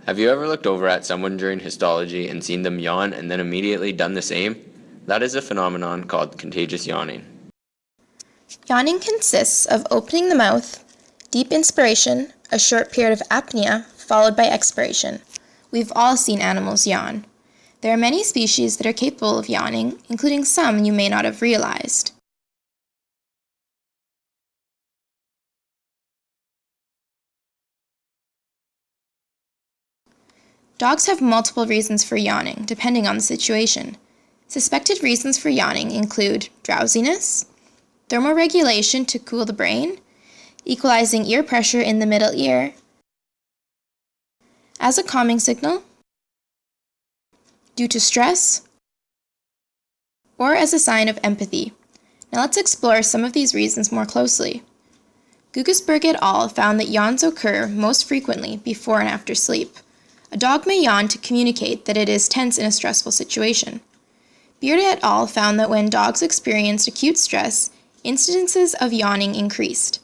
Have you ever looked over at someone during histology and seen them yawn and then immediately done the same? That is a phenomenon called contagious yawning. Yawning consists of opening the mouth, deep inspiration, a short period of apnea, followed by expiration. We've all seen animals yawn. There are many species that are capable of yawning, including some you may not have realized. Dogs have multiple reasons for yawning, depending on the situation. Suspected reasons for yawning include drowsiness, thermoregulation to cool the brain, equalizing ear pressure in the middle ear, as a calming signal, due to stress, or as a sign of empathy. Now let's explore some of these reasons more closely. Guggisberg et al. Found that yawns occur most frequently before and after sleep. A dog may yawn to communicate that it is tense in a stressful situation. Beard et al. Found that when dogs experienced acute stress, incidences of yawning increased.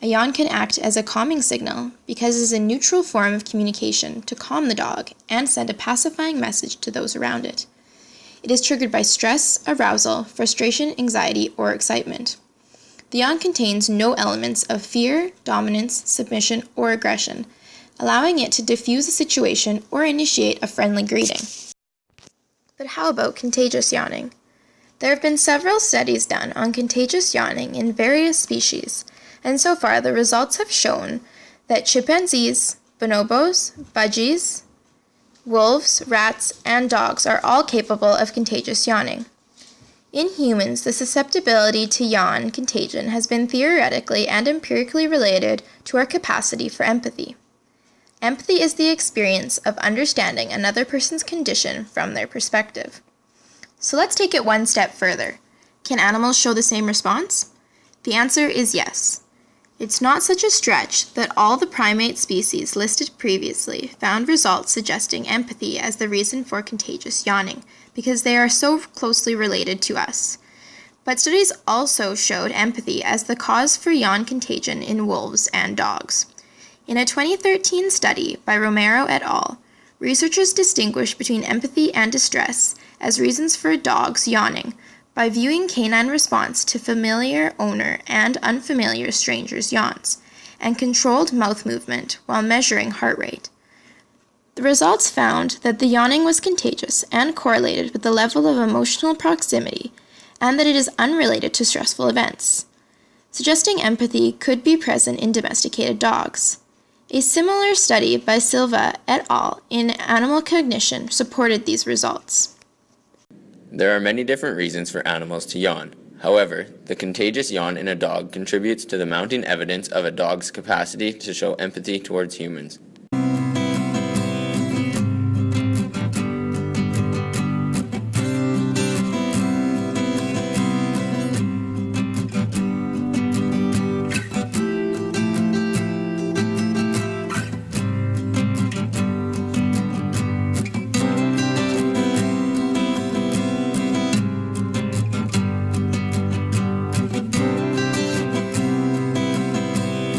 A yawn can act as a calming signal because it is a neutral form of communication to calm the dog and send a pacifying message to those around it. It is triggered by stress, arousal, frustration, anxiety, or excitement. The yawn contains no elements of fear, dominance, submission, or aggression, allowing it to diffuse a situation or initiate a friendly greeting. But how about contagious yawning? There have been several studies done on contagious yawning in various species, and so far the results have shown that chimpanzees, bonobos, budgies, wolves, rats, and dogs are all capable of contagious yawning. In humans, the susceptibility to yawn contagion has been theoretically and empirically related to our capacity for empathy. Empathy is the experience of understanding another person's condition from their perspective. So let's take it one step further. Can animals show the same response? The answer is yes. It's not such a stretch that all the primate species listed previously found results suggesting empathy as the reason for contagious yawning, because they are so closely related to us. But studies also showed empathy as the cause for yawn contagion in wolves and dogs. In a 2013 study by Romero et al., researchers distinguished between empathy and distress as reasons for dogs yawning by viewing canine response to familiar owner and unfamiliar strangers' yawns, and controlled mouth movement while measuring heart rate. The results found that the yawning was contagious and correlated with the level of emotional proximity, and that it is unrelated to stressful events, suggesting empathy could be present in domesticated dogs. A similar study by Silva et al. In Animal Cognition supported these results. There are many different reasons for animals to yawn. However, the contagious yawn in a dog contributes to the mounting evidence of a dog's capacity to show empathy towards humans.